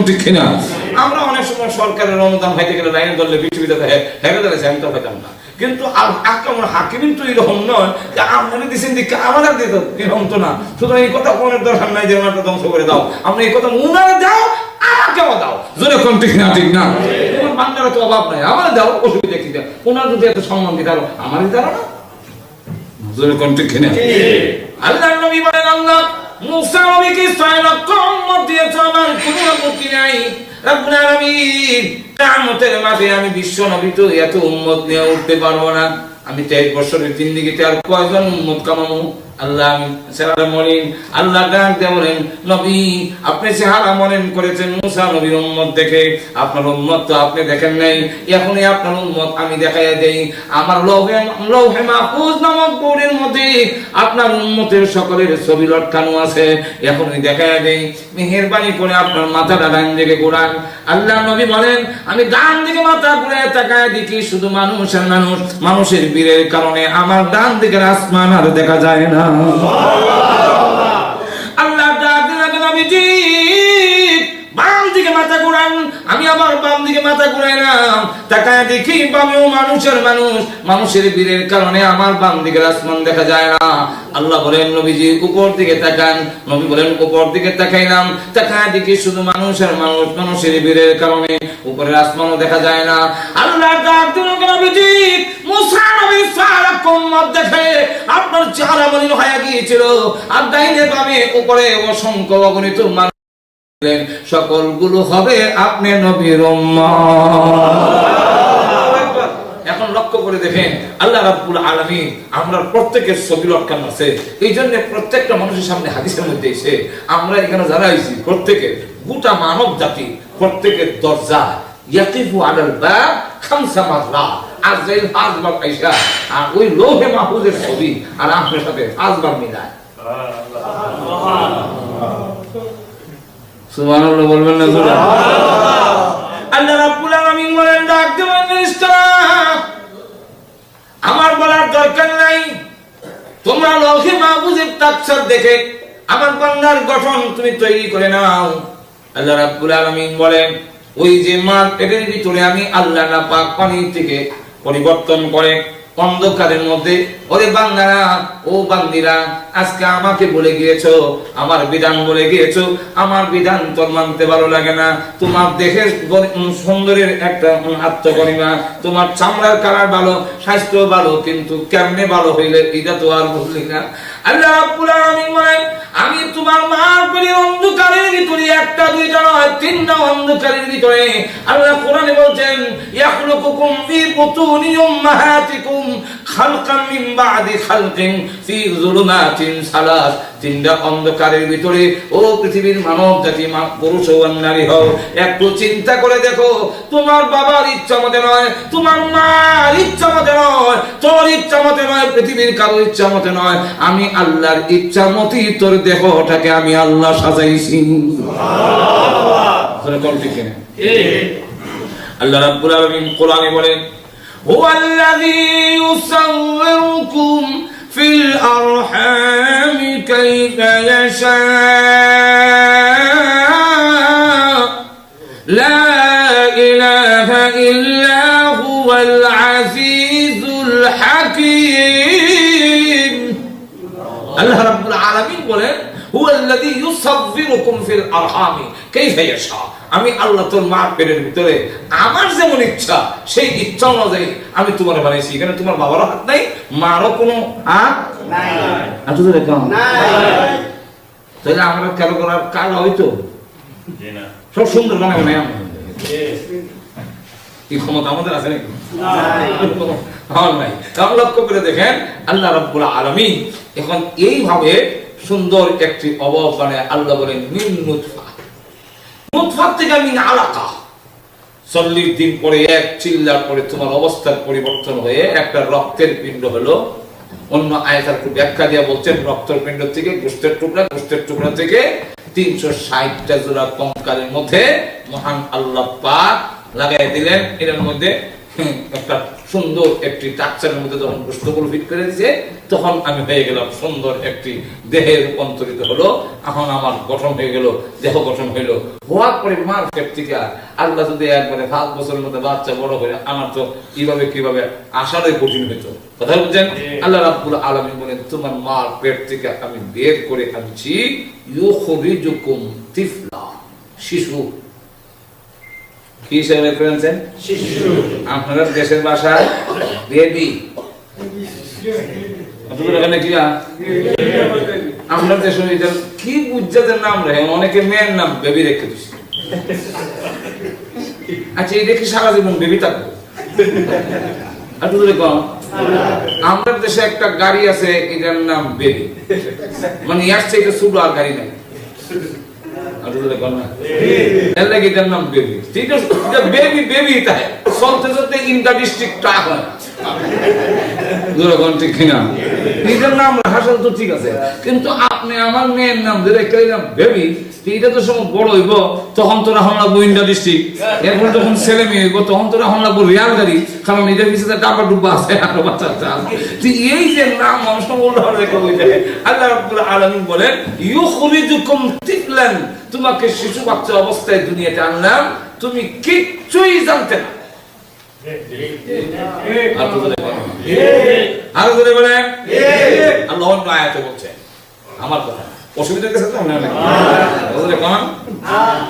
ঠিক কিনা? আমরা অনেক সময় সরকারের অনুদান খাইতে গেলে লাইনে ধরলে বিশ্ববিদ্যালয়ে হেরে দাঁড়াইছে, আমি তো খেতাম না। কিন্তু আক্রমণ হাকিমিন তো এরকম নয় যে আপনারা দিচ্ছেন দিকে আমাদের দিত, এরকম তো না। সুতরাং এই কথা কোনের দরকার নাই যে ওনারটা ধ্বংস করে দাও, আমরা এই কথা উনারে দাও আমাকেও দাও। জোরে কোন ঠিক না? ঠিক না? তোমার বান্দারা তো অভাব নাই, আমার দাও, অসুবিধা কি? ওনার যদি এত সম্মান দিতে আরো আমারই দাঁড়ো না। জোরে কোন ঠিক না? আল্লাহর নবী বলেন আল্লাহ মুসা নবীকে 6 লক্ষ উম্মত দিয়েছে, আমার কোনো আপত্তি নাই। রব্বুল আলামিন কিয়ামতের মাঠে আমি বিশ্ব নবী তো এত উম্মত নিয়ে উঠতে পারবো না। আমি 23 বছরের জিন্দেগিতে আর কয়জন উম্মত কামাবো? আল্লাহ চেহারা মলিন। আল্লাহ ডাক দিয়ে বলেন নবী আপনি চেহারা মলিন করেছেন মুসা নবীর উম্মত দেখে, আপনার উম্মত তো আপনি দেখেন নাই, এখনই আপনার উম্মত আমি দেখাইয়া দেই। আমার লৌহে মাহফুজ নামক বইয়ের মধ্যে আপনার উম্মতের সকলের ছবি লটকানো আছে, এখনই দেখাইয়া দেই। মেহেরবানি করে আপনার মাথাটা ডান দিকে ঘোরান। আল্লাহ নবী বলেন আমি ডান দিকে মাথা ঘুরে তাকায় দেখি শুধু মানুষ আর মানুষ, মানুষের বীরের কারণে আমার ডান দিকের আসমান আর দেখা যায় না। আল্লাহ ডাক দিলেন নবীজি বাম দিকে মাথা ঘুরান। আমি আবার বাম দিকে মাথা ঘুরাইলাম, তাকায় দেখি বামেও মানুষের মানুষ, মানুষের বীরের কারণে আমার বাম দিকের আসমান দেখা যায় না। আল্লাহ বলেন নবীজি উপর দিকে তাকান। নবী বলেন উপর দিকে তাকাইলাম, তাকায় দেখি শুধু মানুষের মানুষ, মানুষের বীরের কারণে উপরের আসমানও দেখা যায় না। আল্লাহ ডাক দিলেন নবীজি মুসা নবী সারাক্ষণ মত দেখে আপনার চেহারা মলিন হয়ে গিয়েছিল, আর ডাইনে বামে উপরে অসংখ্য অগণিত মানুষ সকলগুলো হবে আপনি নবীর উম্মত। এখন লক্ষ্য করে দেখেন আল্লাহ রাব্বুল আলামিন আমরা প্রত্যেকের ছবি লটকানো আছে। এই জন্য প্রত্যেকটা মানুষের সামনে হাদিসের মধ্যে এসে আমরা এখানে যারা আইছি প্রত্যেকের গোটা মানব জাতি প্রত্যেকের দরজা ইয়াকিফু আলাল বাব খামসা মাররা, আজরাইল 5 বার আইসা আর ওই লৌহে মাহফুজের ছবি আর আপনার সাথে 5 বার মিলায়। সুবহানাল্লাহ বলবেন না? আল্লাহ রাব্বুল আলামিন বলেন ডাক দেবেন ফেরেশতারা আমার বলার দরকার নাই, তোমরা লৌহে মাহফুজের তাকসার দেখে আমার বান্দার গঠন তুমি তৈরি করে নাও। আল্লাহ রাব্বুল আলামিন বলেন ওই যে মার পেটের ভিতরে আমি আল্লাহ না পাক পানি থেকে পরিবর্তন করে অন্ধকারের মধ্যে, ওরে বান্দারা ও বান্দিরা আজকে আমাকে বলে গিয়েছো, আমার বিধান বলে গিয়েছো, আমার বিধান তোর মানতে ভালো লাগে না। তোমার দেহের সুন্দরের একটা আত্মগরিমা, তোমার চামড়ার কালার ভালো, স্বাস্থ্য ভালো, কিন্তু কেমনে ভালো হইলে এটা তো আর বুঝলি না। আল্লাহ রাব্বুল আলামিন বলেন আমি তোমার মার পেটের অন্ধকারের ভিতরে একটা দুইটা নয় 3টা অন্ধকারের ভিতরে আল্লাহ কোরআনে বলছেন ইয়াখলুকুকুম ফি বুতুনি উম্মাহাতিকুম খালকাম মিন বাদি খালকিন ফি যুলুমাতিন সালাস। 3টা অন্ধকারের ভিতরে ও পৃথিবীর মানব জাতি, পুরুষ ও নারী হও, একটু চিন্তা করে দেখো তোমার বাবার ইচ্ছা মতে নয়, তোমার মার ইচ্ছা মতে নয়, তোর ইচ্ছা মতে নয়, পৃথিবীর কারো ইচ্ছা মতে নয়, আমি আল্লাহর ইচ্ছা মতেই তোর দেহটাকে আমি আল্লাহ সাজাইছি। আল্লাহ রাব্বুল আলামিন কোরআনে বলেন হুয়াল্লাযী ইউসাউwirukum ফিল আরহামি কাইফা ইয়াশা লা ইলাহা ইল্লা হুয়াল আজিজুল হাকীম। আল্লাহ রাব্বুল আলামিন বলেন হুয়াল্লাযী ইউসাউwirukum ফিল আরহামি কাইফা ইয়াশা, আমি আল্লাহ তোর মার পেটের ভিতরে আমার যেমন ইচ্ছা সেই ইচ্ছা অনুযায়ী আমি তোমার বানাইছি। এখানে তোমার বাবারও হাত নাই, মারও কোনো হাত নাই। তাহলে আমরা কেন করার কাল হয়তো সব সুন্দর বানাবো না, এই ক্ষমতা আমাদের আছে নাকি? নাই। লক্ষ্য করে দেখেন আল্লাহ রাব্বুল আলামিন এখন এইভাবে সুন্দর একটি অবয়ব বানায়। আল্লাহ বলেন মিন নুতফা, নুতফাত থেকে মিন আলাকা, 40 দিন পরে এক চিল্লার পরে তোমার অবস্থার পরিবর্তন হয়ে একটা রক্তের পিণ্ড হলো। অন্য আয়াতের ব্যাখ্যা দিয়া বলছেন রক্তের পিণ্ড থেকে গোশতের টুকরা, গোশতের টুকরা থেকে 360টা জোড়া কঙ্কালের মধ্যে মহান আল্লাহ পাক লাগাই দিলেন। এর মধ্যে একটা সুন্দর একটি টাকচারের মধ্যে যখন গোশতগুলো ফিট করে দিয়েছে, তখন আমি হয়ে গেলাম সুন্দর একটি দেহে রূপান্তরিত হলো। এখন আমার গঠন হয়ে গেল, দেহ গঠন হইলো। হওয়ার পরে মার পেট থেকে আল্লাহ যদি একবারে 5 বছরের মধ্যে বাচ্চা বড় হয়ে, আমার তো কিভাবে আসারই কঠিন হইতো। কথা বুঝছেন? আল্লাহ রাব্বুল আলামিন বলেন তোমার মার পেট থেকে আমি বের করে আনছি ইউখরিজুকুম তিফলা, শিশু। কি হিসেবে করেছেন? শিশু। আপনারা দেশের ভাষায় বেবি, আপনার দেশে কি বুঝাদের নাম রেখে, অনেকে মেয়ের নাম বেবি রেখে দিচ্ছে। আচ্ছা, এই দেখি সারা জীবন বেবি থাকবো। আমাদের দেশে একটা গাড়ি আছে, এটার নাম বেবি, মানে এর চাইতে ছোট আর গাড়ি নাই। কিন্তু আপনি আমার মেয়ের নাম বেবি, এটা তো সময় বড় হইব, তখন তোরা হামলা ইন্ডিয়া ডিস্ট্রিক্ট। এখন যখন ছেলে মেয়ে হইব, তখন তোরা হামলা রিয়াল গাড়ি, কারণ এদের পিছনে ডাবা ডুবা আছে। এই যে নাম মানুষ আল্লাহ রাব্বুল আলামিন বলেন ইউখরিজুকুম তিফলান, তোমাকে শিশু বাচ্চা অবস্থায় দুনিয়াতে আনলাম, তুমি কিচ্ছুই জানতে না। আরো ধরে বলেন আল্লাহ অন্য আয়াতে বলছে আমার কথা। অসুবিধা কিছু তো মনে হয়?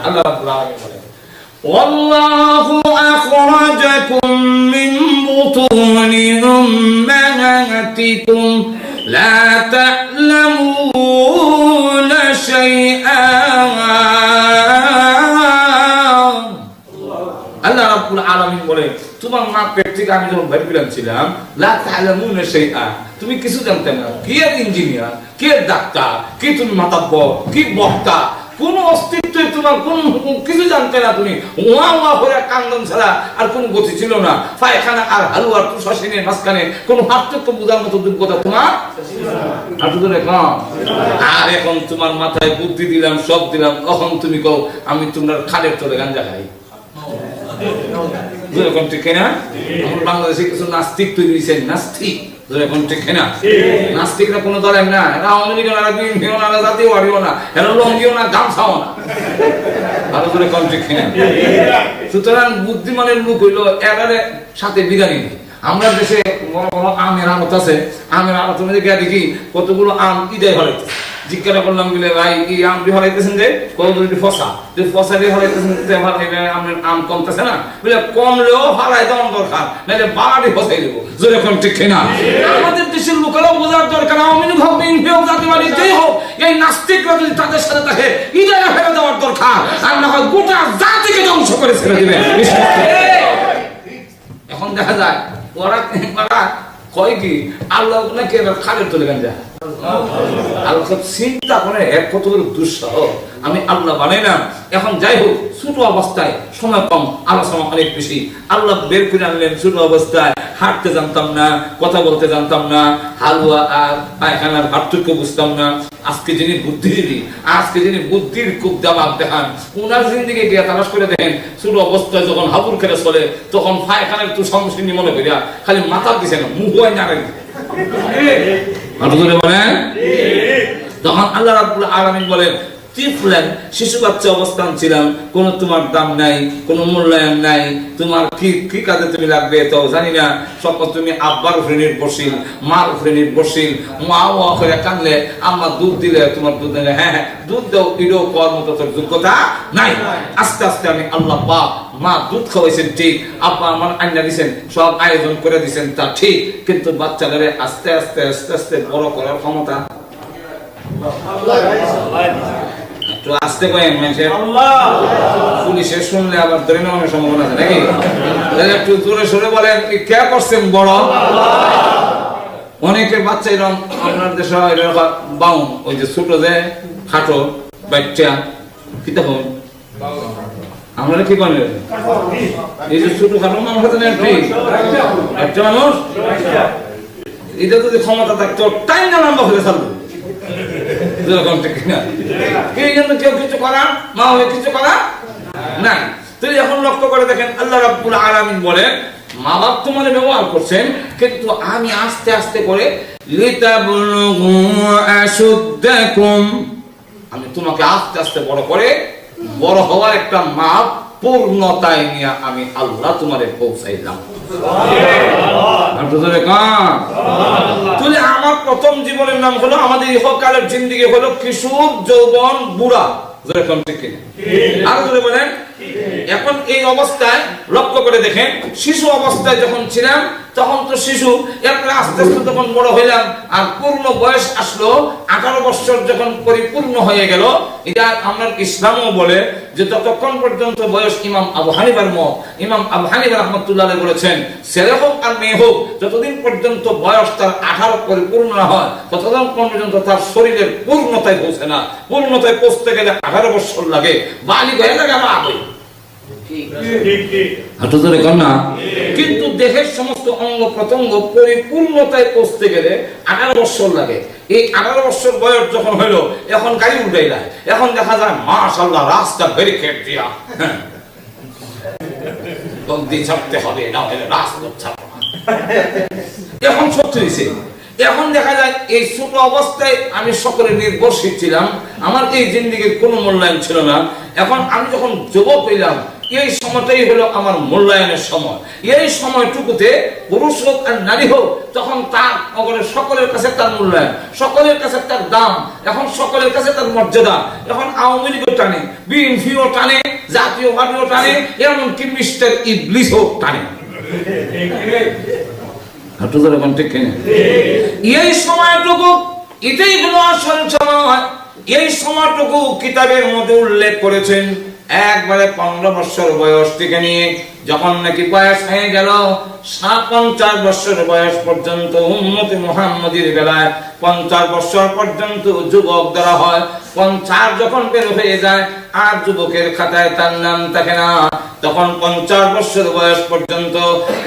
আল্লাহ রাব্বুল আলামিন বলেন ওয়াল্লাহু আখরাজাকুম মিন বুতুনি উম্মাহাতিকুম লা তা'লামুনা শাইআন। আল্লাহ রাব্বুল আলামিন বলেন তোমার মা পেট থেকে আমি যখন বের করেছিলাম, লা তা'লামুনা শাইআন, তুমি কিছু জানতে না। কি আর ইঞ্জিনিয়ার, কে ডাক্তার, কি তুমি মাতাব্বর, কি বক্তা, কোন অস্তিত্ব তোমার, কোন কিছু জানতে না। তুমি ওয়া ওয়া করে কান্দন ছাড়া আর কোন গতি ছিল না। পায়খানা আর হালুয়ার তুষাসিনের মাঝখানে কোন পার্থক্য বোঝার মতো যোগ্যতা তোমার আর এখন তোমার মাথায় বুদ্ধি দিলাম, সব দিলাম, তখন তুমি কও আমি তোমার খালের তলে গাঞ্জা খাই। যেরকম ঠিক না? আমার বাংলাদেশে কিছু নাস্তিক তৈরি হয়েছে, নাস্তিক। যেরকম ঠিক না? নাস্তিকরা কোনো দলের না, এরা আওয়ামী লীগও না, বিএনপিও না, জাতীয় পার্টিও না, এরা লঙ্গিও না, গামছাও না। ভালো করে কম ঠিক না? সুতরাং বুদ্ধিমানের লোক হইলো এগারে সাথে বিরিয়ানি নেই। আমরা দেশে বড় বড় আমের আড়ত আছে, আমের আড়ত দেখি কতগুলো আম ইদায় হলাইতে। জিজ্ঞাসা করলাম বলে ভাই এই আমটি হলাইতেছেন যে কতগুলো ফসা, যে ফসা দিয়ে হলাইতেছেন আপনার আম কমতেছে না, বলে কমলেও হারাই দেওয়ার দরকার, নাহলে বাড়ি ফসাই দেবো। যেরকম ঠিক না? আমাদের দেশের লোকেরাও বোঝার দরকার, আওয়ামী লীগ হোক, বিএনপি হোক, জাতীয়বাদী যেই হোক, এই নাস্তিকরা যদি তাদের সাথে থাকে ইদায় ফেলে দেওয়ার দরকার, আর না হয় গোটা জাতিকে ধ্বংস করে ছেড়ে দিবে। এখন দেখা যায় ওরা কয় কি আল্লাহ নাকি খালের তলে গাঞ্জা। আল্লাহ চিন্তা করে এক কত বড় দুঃসাহ, আমি আল্লাহ বানাই না। এখন যাই হোক, ছোট অবস্থায় সময় কম, আলোচনা অনেক বেশি। আল্লাহ বের করে আনলেন ছোট অবস্থায়, হাঁটতে জানতাম না, কথা বলতে জানতাম না, হালুয়া আর পায়খানার পার্থক্য বুঝতাম না। আজকে যিনি বুদ্ধিজীবী, আজকে যিনি বুদ্ধির খুব দাবাব দেখান, ওনার জিন্দিগি গিয়ে তালাশ করে দেখেন, ছোট অবস্থায় যখন হাবুর খেলে চলে, তখন পায়খানার একটু সমস্যা মনে করিয়া খালি মাথা দিছে না, মুখ হয় না। তখন আল্লাহ রাব্বুল আলামিন বলেন তিফলান, শিশু বাচ্চা অবস্থান ছিলাম, কোন তোমার দাম নাই, কোন মূল্যায়ন নাই, তোমার কি কাজে তুমি লাগবে তো জানি না। সকল তুমি আব্বার উপরে নির্ভরশীল, মার উপরে নির্ভরশীল। মা ওয়া করে কানলে, আম্মা দুধ দিলে, তোমার দুধ দিলে, হ্যাঁ হ্যাঁ দুধ দাও, ইডো কর মতো তোর যোগ্যতা নাই। আস্তে আস্তে আমি আল্লাহ পাক, মা দুধ খাওয়াইছেন ঠিক, আব্বা আমার আইনা দিচ্ছেন, সব আয়োজন করে দিচ্ছেন তা ঠিক, কিন্তু বাচ্চাদের আস্তে আস্তে আস্তে আস্তে বড় করার ক্ষমতা একটু আস্তে কয়েন মানুষের পুলিশে শুনলে আবার ধরে নেওয়ার সম্ভাবনা আছে নাকি? একটু জোরে সরে বলেন কে করছেন বড়। অনেকে বাচ্চা এরকম আপনার দেশে বাউন, ওই যে ছোট যে খাটো বাচ্চা কি তখন আমরা কি করেন এই যে ছোট খাটো মানুষ আছে না একটা মানুষ এটা যদি ক্ষমতা থাকতো টাইম না লম্বা হয়ে থাকবে কেউ কিছু করা মা হয়ে কিছু করা নাই। তুই এখন লক্ষ্য করে দেখেন আল্লাহ রাব্বুল আলামিন বলেন মা বাপ তোমার ব্যবহার করছেন, কিন্তু আমি আস্তে আস্তে করে লিতাবলুগু আশুদ্দাকুম, আমি তোমাকে আস্তে আস্তে বড় করে বড় হওয়ার একটা মাপ পূর্ণতায় নিয়ে আমি আল্লাহ তোমারে পৌঁছাইলাম। আমার প্রথম জীবনের নাম হলো, আমাদের ইহকালের জিন্দেগি হলো কিশোর, যৌবন, বুড়া। বলেন এখন এই অবস্থায় লক্ষ্য করে দেখেন, শিশু অবস্থায় যখন ছিলাম তখন তো শিশু, এরপরে আস্তে আস্তে যখন বড় হইলাম আর পূর্ণ বয়স আসলো, 18 বছর যখন পরিপূর্ণ হয়ে গেল, এটা আমরা ইসলামও বলে যে যতক্ষণ পর্যন্ত বয়স, ইমাম আবু হানিফার মত, ইমাম আবু হানিফা রাহমাতুল্লাহ আলাইহি বলেছেন ছেলে হোক আর মেয়ে হোক, যতদিন পর্যন্ত বয়স তার 18 পরিপূর্ণ না হয় ততদিন পর্যন্ত তার শরীরের পূর্ণতায় পৌঁছে না। পূর্ণতায় পৌঁছতে গেলে 18 বছর লাগে, বালিগ হয়ে লাগে আমার আগে। কিন্তু দেহের সমস্ত অঙ্গ প্রত্যঙ্গ পরিপূর্ণতায় পৌঁছতে গেলে 18 বছর লাগে। এই 18 বছর বয়স যখন হইলো, এখন গাড়ি উঠাই যায়, এখন দেখা যায় মাশাআল্লাহ রাস্তা ব্যারিকেড দিয়া ছাড়তে হবে, না হলে রাস্তা ছাড়বো না। এখন সত্যি হয়েছে, এখন দেখা যায় এই ছোট অবস্থায় আমি সকলে নির্ভরশীল ছিলাম, আমার এই জিন্দেগির কোনো মূল্যায়ন ছিল না। এখন আমি যখন যুবক হইলাম, এই সময়টাই হলো আমার মূল্যায়নের সময়। এই সময়টুকুতে পুরুষ হোক আর নারী হোক, তখন তার সকলের কাছে তার মূল্যায়ন, সকলের কাছে তার দাম, এখন সকলের কাছে তার মর্যাদা। এখন আওয়ামী লীগও টানে, বিএনপিও টানে, জাতীয় পার্টিও টানে, এমনকি মিস্টার ইবলিসও টানে। এই সময়টুকু, এটাই হলো আসল সময়। এই সময়টুকু কিতাবের মধ্যে উল্লেখ করেছেন একবারে 15 বছর বয়স থেকে নিয়ে যখন নাকি বয়স হয়ে গেল 50 বছর বয়স পর্যন্ত, উম্মতে মুহাম্মাদীর বেলায় 50 বছর পর্যন্ত যুবক ধরা হয়। 50 যখন বের হয়ে যায় আর যুবকের খাতায় তার নাম থাকে না, তখন 50 বছর বয়স পর্যন্ত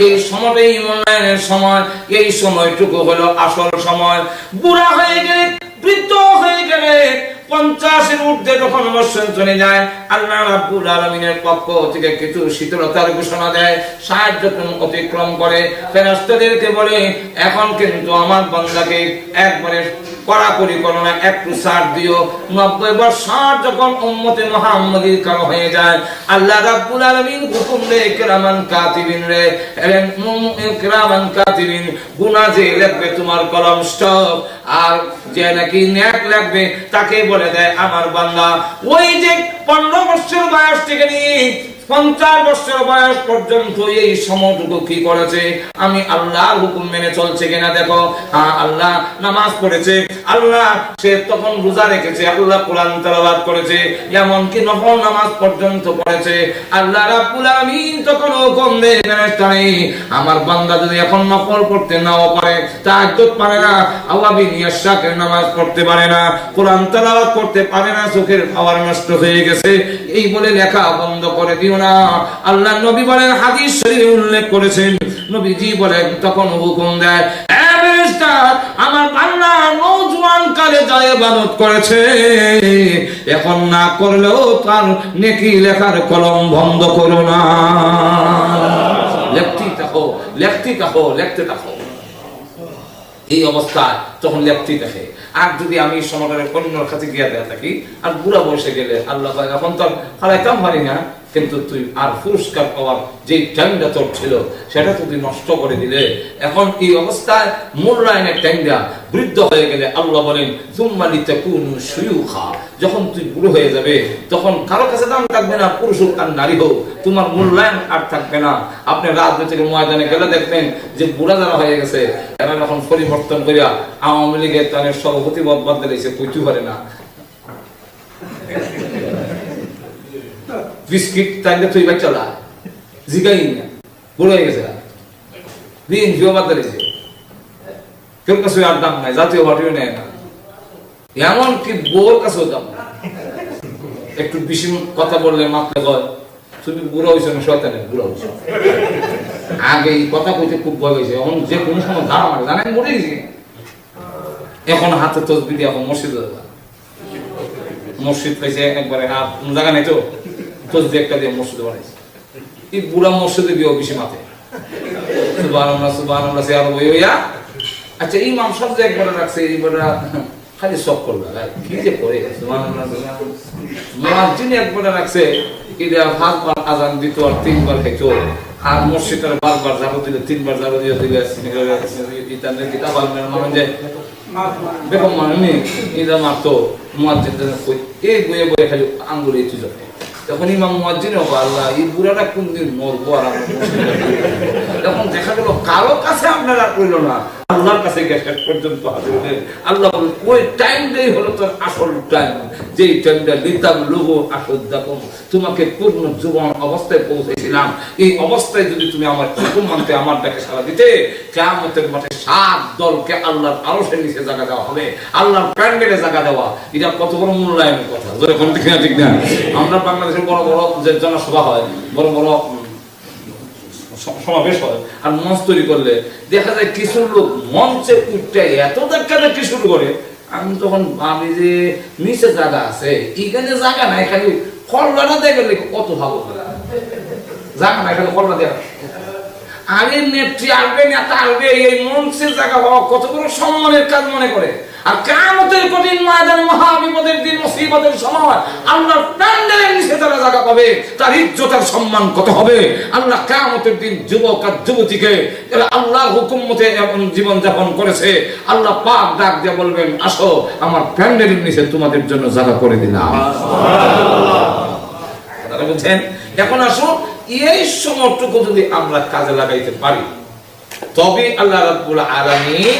এই সময়টাই মূল্যায়নের সময়। এই সময়টুকু হলো আসল সময়। বুড়া হয়ে গেলে, বৃদ্ধ হয়ে গেলে, 50-এর ঊর্ধ্বে যখন বছর চলে যায়, আল্লাহ রাব্বুল আলামিনের পক্ষ থেকে কিছু শীতলতার ঘোষণা দেয়। 60 যখন অতিক্রম করে ফেরেশতাদেরকে বলে, এখন কিন্তু আমার বান্দাকে একবারে কড়াকড়ি করো না, একটু ছাড় দিও। 90 বছর যখন উম্মতে মুহাম্মাদীর কালো হয়ে যায়, আল্লাহ রাব্বুল আলামিন হুকুম দেয় কিরামান কাতিবিন রে, কিরামান কাতিবিন, গুনাহ যে লিখবে তোমার কলম স্টপ, আর যে নাকি নেক লিখবে তাকে বলে দেয় আমার বান্দা ওই যে 15 বছর বয়স থেকে নিয়ে 50 বছর বয়স পর্যন্ত এই সময়টুকু কি করেছে, আমি আল্লাহর হুকুম মেনে চলছে কিনা দেখো। হ্যাঁ, আল্লাহ নামাজ পড়েছে, আল্লাহ সে তখন রোজা রেখেছে, আল্লাহ কোরআন তেলাওয়াত করেছে, এমনকি নফল নামাজ পর্যন্ত পড়েছে। আল্লাহ রাব্বুল আলামিন তখন হুকুম দেয় ফেরেশতারে, আমার বান্দা যদি এখন নফল পড়তে নাও পারে, তাহাজ্জুদ পারে না, আওয়াবি নিয়াশাকের নামাজ পড়তে পারে না, কোরআন তেলাওয়াত করতে পারে না, চোখের পাওয়ার নষ্ট হয়ে গেছে, এই বলে লেখা বন্ধ করে দিও না। আল্লাহ নবী বলেন, হাদিস শরীফে উল্লেখ করেছেন, নবীজি বলেন তখন হুকুম দেয়, আমার বান্দা নওজোয়ান কালে যায় ইবাদত করেছে, এখন না করলেও তার নেকি লেখার কলম বন্ধ করো না, লিখতে থাকো। এই অবস্থায় তখন লিখতে থাকে। আর যদি আমি সমাজের অন্যর কাছে গিয়ে দেয়া থাকি আর বুড়া বসে গেলে আল্লাহ এখন তো হারাইতাম পারি না, কিন্তু তুই আর পুরস্কার পাওয়ার যে টাইমটা তোর ছিল সেটা তুই নষ্ট করে দিলে। এখন এই অবস্থায় মূল্যায়নের টাইমটা বৃদ্ধ হয়ে গেলে আল্লাহ বলেন সুম্মা লিতাকুনু শুয়ুখা, যখন তুই বুড়ো হয়ে যাবে তখন কারো কাছে দাম থাকবে না, পুরুষ হোক আর নারী হোক, তোমার মূল্যায়ন আর থাকবে না। আপনি রাজনৈতিক ময়দানে গেলে দেখবেন যে বুড়া যারা হয়ে গেছে এরা যখন পরিবর্তন করিয়া আওয়ামী লীগের তাদের সভাপতি বদবাদ দিয়েছে, কইতে পারে না বিস্কিট তাইলে তুই বাচ্চা লা জিগাই না, বড় হয়ে গেছে দিন জিওবাদ দিয়েছে, কেউ কাছে আর দাম নাই, জাতীয় পার্টিও নেয় না, এমন কি বোর কাছেও দাম না। একটু বেশি কথা বললে মাত্র কয় তুমি বুড়া হয়েছো না শয়তানের বুড়া হয়েছো। আগে এই কথা কইতে খুব ভয় হয়েছে, এখন যে কোনো সময় ধারা মারে জানেন মরে গেছি। এখন হাতে তসবি দিয়ে এখন মসজিদ পাইছে একবারে কোন জায়গা নেই তো তসবি একটা দিয়ে মসজিদে বানাইছে। এই বুড়া মসজিদে গিয়েও বেশি মাথে সুবহানাল্লাহ সে আর হইয়া। আচ্ছা ইমাম সব যে একবারে রাখছে এইবারে খালি সব করবে কি যে করে মুয়াজ্জিন একবারে রাখছে এটা 5 বার আজান দিত আর 3 বার খাইতো, আর মসজিদের বারবার ঝাড়ু দিলে 3 বার ঝাড়ু দিয়ে দিলে ইতানের কিতাব আলমের মানে যে বেগম মানে এটা মারতো মুয়াজ্জিন এই বইয়ে বইয়ে খালি আঙ্গুলে চুজে। তখন ইমাম মুয়াজ্জিন আল্লাহ এই বুড়াটা কোনদিন মরবো আর তখন দেখা গেল কারো কাছে আপনারা কইল না, আল্লাহর কাছে গেছে পর্যন্ত হাজির হয়ে আল্লাহ বলেন ওই টাইমটাই হলো তোর আসল টাইম, যেই টাইমটা লিতাব লুগো আসুদ্দাকুম, তোমাকে পূর্ণ জীবন অবস্থায় পৌঁছেছিলাম। এই অবস্থায় যদি তুমি আমার হুকুম মানতে, আমার ডাকে সাড়া দিতে, কিয়ামতের মাঠে 7 দলকে আল্লাহর আরশের নিচে জায়গা দেওয়া হবে, আল্লাহর প্যান্ডেলে জায়গা দেওয়া। এটা কত বড় মূল্যায়নের কথা, যখন ঠিক না ঠিক না। আমরা বাংলাদেশের বড় বড় যে জনসভা হয়, বড় বড় সমাবেশ হয়, আর মঞ্চ তৈরি করলে দেখা যায় কিছু লোক মঞ্চে উঠতে এত ধাক্কি শুরু করে, আমি তখন ভাবি যে নিচে জায়গা আছে, এখানে জায়গা নাই, খালি কল্লাটা দিয়ে গেলে কত ভালো জায়গা নাই, খালি কল্লা দেওয়া। আরে নেত্রী আসবে, নেতা আসবে, এই মঞ্চের জায়গা হওয়া কত বড় সম্মানের কাজ মনে করে। আর কিয়ামতের কঠিন ময়দানে মহা বিপদের দিন, মুসিবতের সময় আল্লাহর প্যান্ডেলের নিচে যারা জায়গা পাবে তার ইজ্জত আর সম্মান কত হবে। আল্লাহ কিয়ামতের দিন যুবক আর যুবতীকে যারা আল্লাহর হুকুম মতে জীবন যাপন করেছে, আল্লাহ পাক ডাক দিয়ে বলবেন আসো আমার প্যান্ডেলের নিচে তোমাদের জন্য জায়গা করে দিলাম। সুবহানাল্লাহ বলছেন। এখন আসো এই সময়টুকু যদি আমরা কাজে লাগাইতে পারি, তবে আল্লাহ রাব্বুল আলামিন